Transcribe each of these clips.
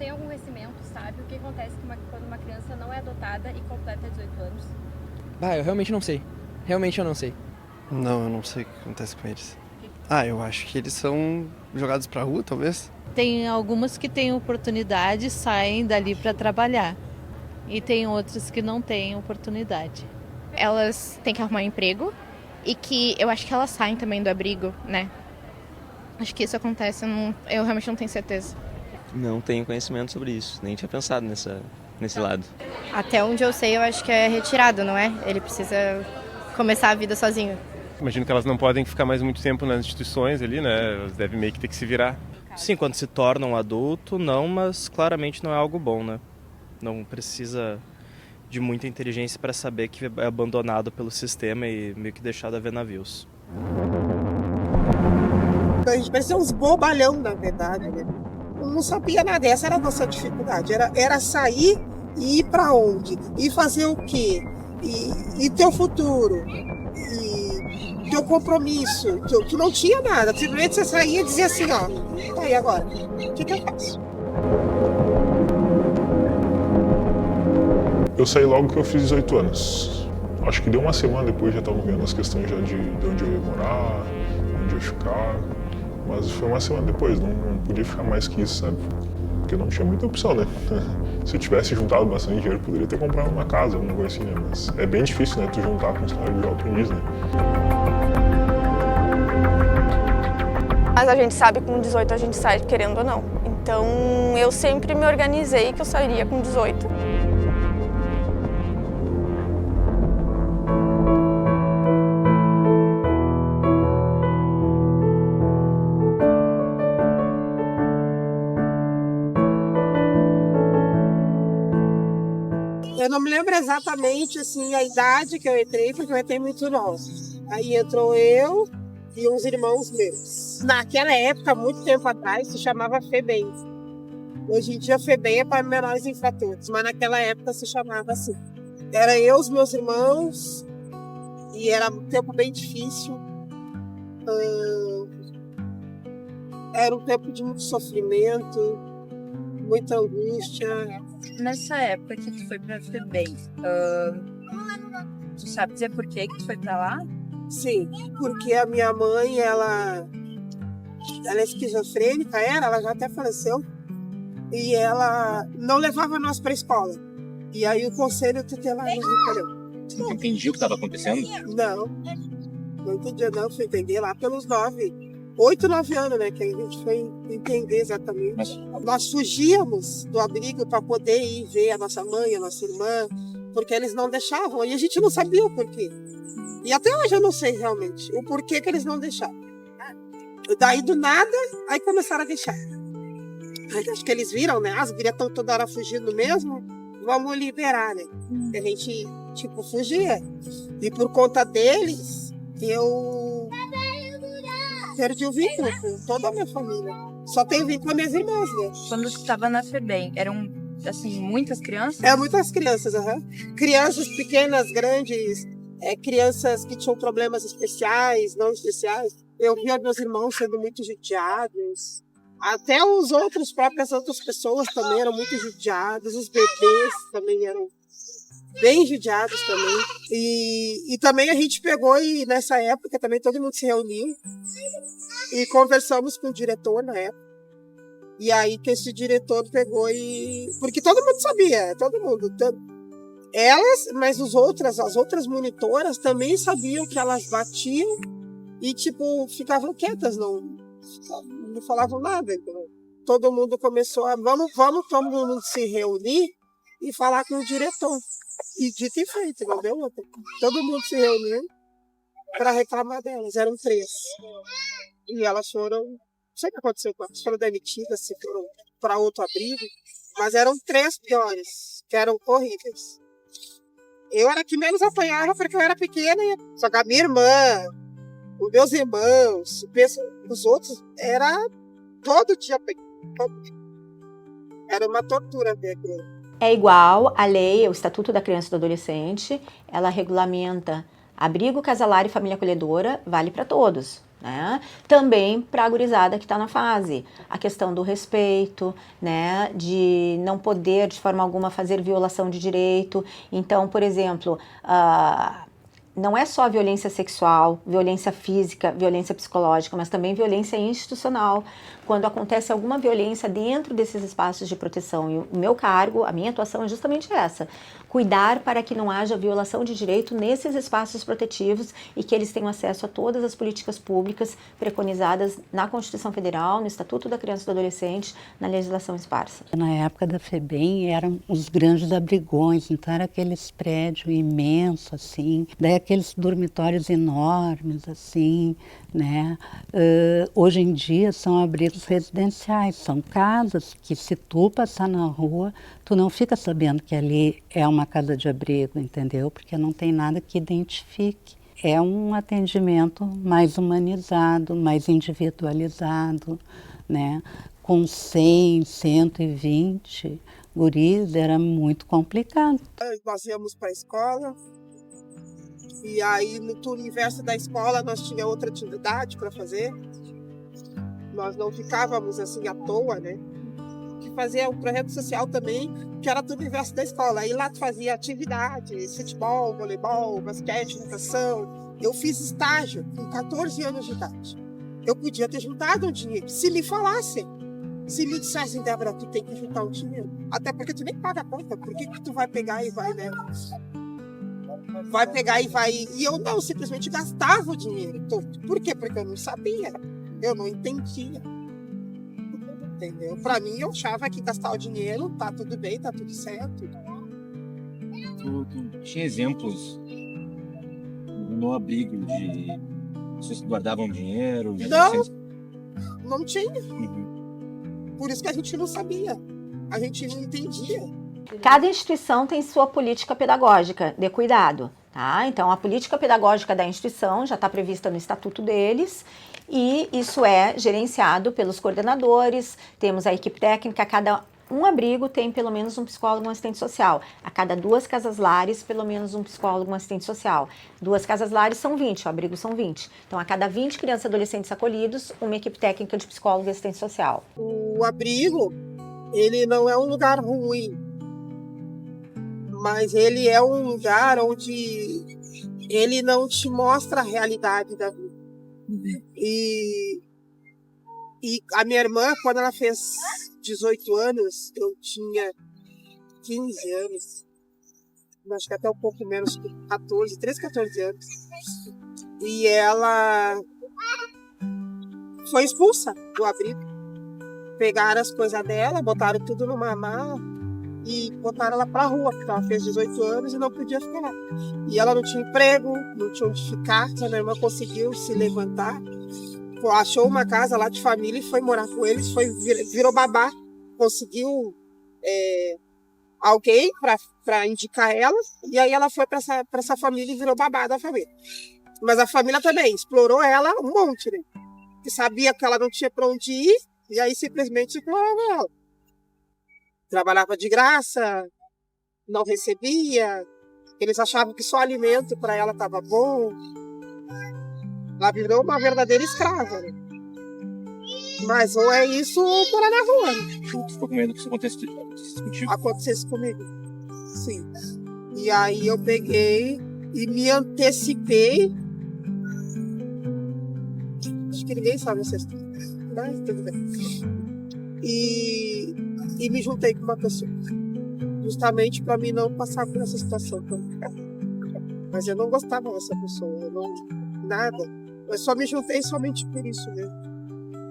tem algum conhecimento, sabe, o que acontece quando uma criança não é adotada e completa 18 anos? Eu realmente não sei. Realmente eu não sei. Não, eu não sei o que acontece com eles. Eu acho que eles são jogados pra rua, talvez. Tem algumas que têm oportunidade e saem dali para trabalhar. E tem outras que não têm oportunidade. Elas têm que arrumar emprego e que eu acho que elas saem também do abrigo, né? Acho que isso acontece, eu realmente não tenho certeza. Não tenho conhecimento sobre isso, nem tinha pensado nesse lado. Até onde eu sei, eu acho que é retirado, não é? Ele precisa começar a vida sozinho. Imagino que elas não podem ficar mais muito tempo nas instituições ali, né? Elas devem meio que ter que se virar. Sim, quando se torna um adulto, não, mas claramente não é algo bom, né? Não precisa de muita inteligência para saber que é abandonado pelo sistema e meio que deixado a ver navios. A gente parecia uns bobalhão, na verdade, né? Eu não sabia nada, essa era a nossa dificuldade. Era sair e ir para onde? E fazer o quê? E teu futuro? E teu compromisso? Tu não tinha nada. Simplesmente você saía e dizia assim, ó, tá aí agora, o que eu faço? Eu saí logo que eu fiz 18 anos. Acho que deu uma semana depois já estavam vendo as questões já de onde eu ia morar, onde eu ia ficar. Mas foi uma semana depois, não podia ficar mais que isso, sabe? Porque não tinha muita opção, né? Se eu tivesse juntado bastante dinheiro, eu poderia ter comprado uma casa, alguma coisa assim, né? Mas é bem difícil, né? Tu juntar com um salário de aprendiz, né? Mas a gente sabe que com 18 a gente sai querendo ou não. Então eu sempre me organizei que eu sairia com 18. Eu não me lembro exatamente assim, a idade que eu entrei, porque eu entrei muito nova. Aí entrou eu e uns irmãos meus. Naquela época, muito tempo atrás, se chamava FEBEM. Hoje em dia, FEBEM é para menores infratores, mas naquela época se chamava assim. Era eu, os meus irmãos, e era um tempo bem difícil. Era um tempo de muito sofrimento, muita angústia. Nessa época que tu foi pra FEBEM, tu sabe dizer por que tu foi pra lá? Sim, porque a minha mãe, ela é esquizofrênica, ela já até faleceu, e ela não levava nós pra escola. E aí o conselho tutelar nos recolheu. Você não entendia o que estava acontecendo? Não entendia não, fui entender lá pelos 8, 9 anos, né, que a gente foi entender exatamente. Nós fugíamos do abrigo para poder ir ver a nossa mãe, a nossa irmã, porque eles não deixavam, e a gente não sabia o porquê. E até hoje eu não sei realmente o porquê que eles não deixavam. Daí do nada, aí começaram a deixar. Aí, acho que eles viram, né, as gurias estão toda hora fugindo mesmo, vamos liberar, né. A gente, fugia. E por conta deles, eu perdi o vínculo com toda a minha família. Só tenho vínculo com as minhas irmãs, né? Quando tu estava na FEBEM, eram, assim, muitas crianças? Muitas crianças, Crianças pequenas, grandes, crianças que tinham problemas especiais, não especiais. Eu via meus irmãos sendo muito judiados. Até as outras pessoas também eram muito judiadas. Os bebês também eram bem judiados também. E também a gente pegou e nessa época também todo mundo se reuniu e conversamos com o diretor na época. E aí que esse diretor pegou e... Porque todo mundo sabia, todo mundo. Elas, mas as outras monitoras também sabiam que elas batiam e, ficavam quietas, não falavam nada. Então, todo mundo começou a... Vamos todo mundo se reunir e falar com o diretor. E dito e feito, não deu outra. Todo mundo se reuniu para reclamar delas. Eram 3. E elas foram... Não sei o que aconteceu com elas. Foram demitidas, se foram para outro abrigo. Mas eram 3 piores, que eram horríveis. Eu era a que menos apanhava porque eu era pequena. Só que a minha irmã, os meus irmãos, os outros, era todo dia. Era uma tortura ver aquilo. É igual à lei, o Estatuto da Criança e do Adolescente, ela regulamenta abrigo, casalar e família acolhedora, vale para todos. né? Também para a gurizada que está na fase. A questão do respeito, né? De não poder, de forma alguma, fazer violação de direito. Então, por exemplo, não é só violência sexual, violência física, violência psicológica, mas também violência institucional. Quando acontece alguma violência dentro desses espaços de proteção. E o meu cargo, a minha atuação é justamente essa. Cuidar para que não haja violação de direito nesses espaços protetivos e que eles tenham acesso a todas as políticas públicas preconizadas na Constituição Federal, no Estatuto da Criança e do Adolescente, na legislação esparsa. Na época da FEBEM eram os grandes abrigões, então era aqueles prédios imensos, assim, daí aqueles dormitórios enormes, assim, né? Hoje em dia são abrigos residenciais, são casas que se tu passar na rua, tu não fica sabendo que ali é uma casa de abrigo, entendeu? Porque não tem nada que identifique. É um atendimento mais humanizado, mais individualizado, né? Com 100, 120 guris era muito complicado. Nós íamos para a escola e aí no universo da escola nós tínhamos outra atividade para fazer. Nós não ficávamos assim à toa, né? Que fazia um projeto social também, que era do universo da escola. Aí lá tu fazia atividades, futebol, voleibol, basquete, natação. Eu fiz estágio com 14 anos de idade. Eu podia ter juntado um dinheiro, se me falassem. Se me dissessem, Débora, tu tem que juntar um dinheiro. Até porque tu nem paga a conta. Por que tu vai pegar e vai, né? Vai pegar e vai... E eu não, simplesmente gastava o dinheiro todo. Por quê? Porque eu não sabia. Eu não entendia. Entendeu? Pra mim, eu achava que gastar o dinheiro, tá tudo bem, tá tudo certo. Tu tinha exemplos no abrigo de vocês guardavam dinheiro? Não tinha. Por isso que a gente não sabia. A gente não entendia. Cada instituição tem sua política pedagógica de cuidado, tá? Então, a política pedagógica da instituição já está prevista no estatuto deles e isso é gerenciado pelos coordenadores, temos a equipe técnica, cada um abrigo tem pelo menos um psicólogo e um assistente social. A cada 2 casas lares, pelo menos um psicólogo e um assistente social. 2 casas lares são 20, o abrigo são 20. Então, a cada 20 crianças e adolescentes acolhidos, uma equipe técnica de psicólogo e assistente social. O abrigo, ele não é um lugar ruim, mas ele é um lugar onde ele não te mostra a realidade da vida. E a minha irmã, quando ela fez 18 anos, eu tinha 15 anos, acho que até um pouco menos, 13, 14 anos. E ela foi expulsa do abrigo. Pegaram as coisas dela, botaram tudo numa mala e botaram ela pra rua, porque ela fez 18 anos e não podia ficar lá. E ela não tinha emprego, não tinha onde ficar, a minha irmã conseguiu se levantar, achou uma casa lá de família e foi morar com eles, virou babá, conseguiu alguém para indicar ela, e aí ela foi para essa família e virou babá da família. Mas a família também explorou ela um monte, né? Que sabia que ela não tinha para onde ir, e aí simplesmente explorava ela. Trabalhava de graça, não recebia, eles achavam que só alimento para ela estava bom. Ela virou uma verdadeira escrava, né? Mas ou é isso ou morar na rua. Tu ficou com medo que isso acontecesse contigo? Acontecesse comigo, sim. E aí eu peguei e me antecipei. Acho que ninguém sabe essa história, mas tudo bem. E me juntei com uma pessoa, justamente para mim não passar por essa situação também. Mas eu não gostava dessa pessoa, eu não nada. Eu só me juntei somente por isso mesmo,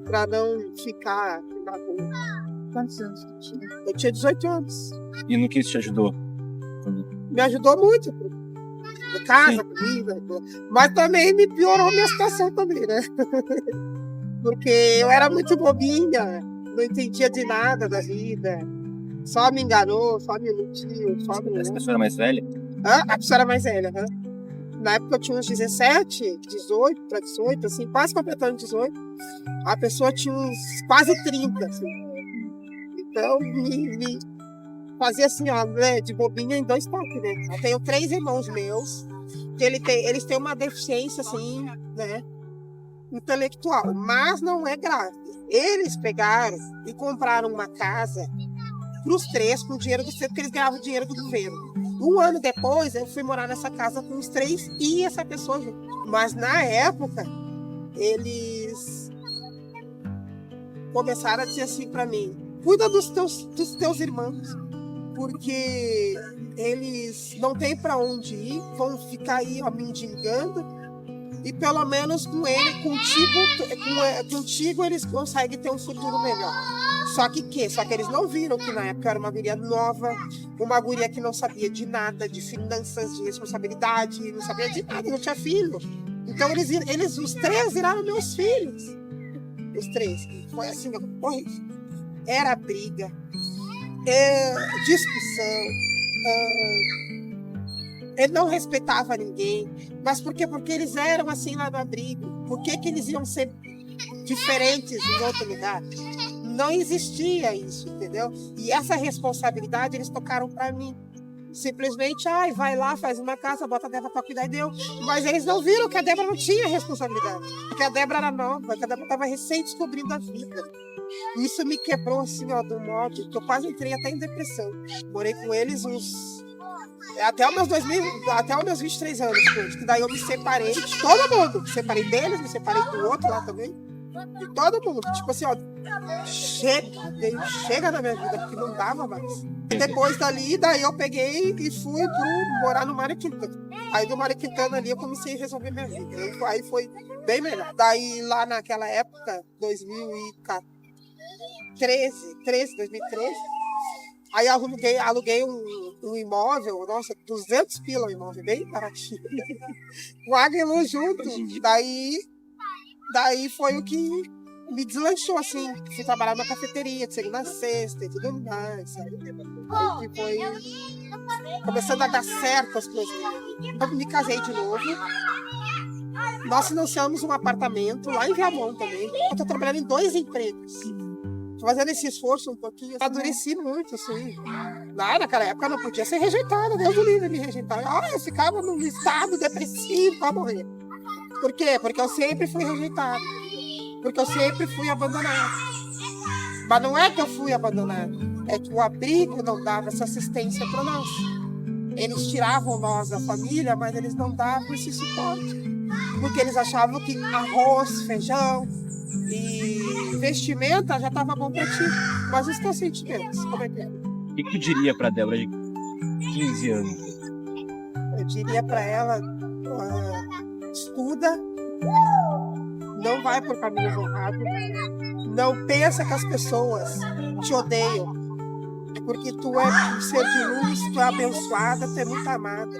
para não ficar na rua. Quantos anos tu tinha? Eu tinha 18 anos. E no que isso te ajudou? Me ajudou muito. Casa, comida, mas também me piorou minha situação também, né? Porque eu era muito bobinha, não entendia de nada da vida. Só me enganou, só me iludiu, só me... Essa pessoa era mais velha? A pessoa era mais velha, né? Na época eu tinha uns 17, 18 para 18, assim, quase completando 18. A pessoa tinha uns quase 30, assim. Então, me fazia assim, ó, né, de bobinha em 2 toques, né? Eu tenho 3 irmãos meus, que eles têm uma deficiência, assim, né? intelectual, mas não é grave. Eles pegaram e compraram uma casa para os 3 com o dinheiro do centro, porque eles ganhavam dinheiro do governo. 1 ano depois, eu fui morar nessa casa com os 3 e essa pessoa junto. Mas na época, eles começaram a dizer assim para mim: cuida dos teus irmãos, porque eles não têm para onde ir, vão ficar aí mendigando. E pelo menos com ele, contigo eles conseguem ter um futuro melhor. Só que eles não viram que na época era uma guria nova, uma guria que não sabia de nada, de finanças, de responsabilidade, não sabia de nada, não tinha filho. Então os 3 viraram meus filhos. Os 3. Foi assim, horrível. Era briga, discussão, ele não respeitava ninguém. Mas por quê? Porque eles eram assim lá no abrigo. Por que eles iam ser diferentes em outro lugar? Não existia isso, entendeu? E essa responsabilidade eles tocaram para mim. Simplesmente, vai lá, faz uma casa, bota a Débora para cuidar e deu. Mas eles não viram que a Débora não tinha responsabilidade. Porque a Débora era nova, que a Débora estava recém descobrindo a vida. Isso me quebrou assim, do modo que eu quase entrei até em depressão. Morei com eles até os meus 23 anos, que daí eu me separei de todo mundo. Me separei deles, me separei do outro lá também. De todo mundo. Tipo assim, chega na minha vida, porque não dava mais. Depois daí eu peguei e fui morar no Mário Quintana. Aí do Mário Quintana ali eu comecei a resolver minha vida. Aí foi bem melhor. Daí lá naquela época, 2013, aí aluguei um imóvel, nossa, 200 pila o imóvel, bem baratinho. Com água e luz junto. Daí foi o que me deslanchou, assim. Fui trabalhar na cafeteria, de segunda a sexta e tudo mais, sabe? Aí foi começando a dar certo as coisas. Eu me casei de novo. Nós financiamos um apartamento lá em Viamão também. Eu tô trabalhando em 2 empregos. Tô fazendo esse esforço um pouquinho. Amadureci muito, assim. Lá naquela época eu não podia ser rejeitada. Deus do livre me rejeitar. Eu ficava num estado depressivo pra morrer. Por quê? Porque eu sempre fui rejeitada. Porque eu sempre fui abandonada. Mas não é que eu fui abandonada. É que o abrigo não dava essa assistência para nós. Eles tiravam nós da família, mas eles não davam esse suporte. Porque eles achavam que arroz, feijão e vestimenta já estava bom para ti. Mas os teus sentimentos, como é que é? O que tu diria para Débora de 15 anos? Eu diria para ela, estuda, não vai por caminhos errados, não pensa que as pessoas te odeiam, porque tu é um ser de luz, tu é abençoada, tu é muito amada.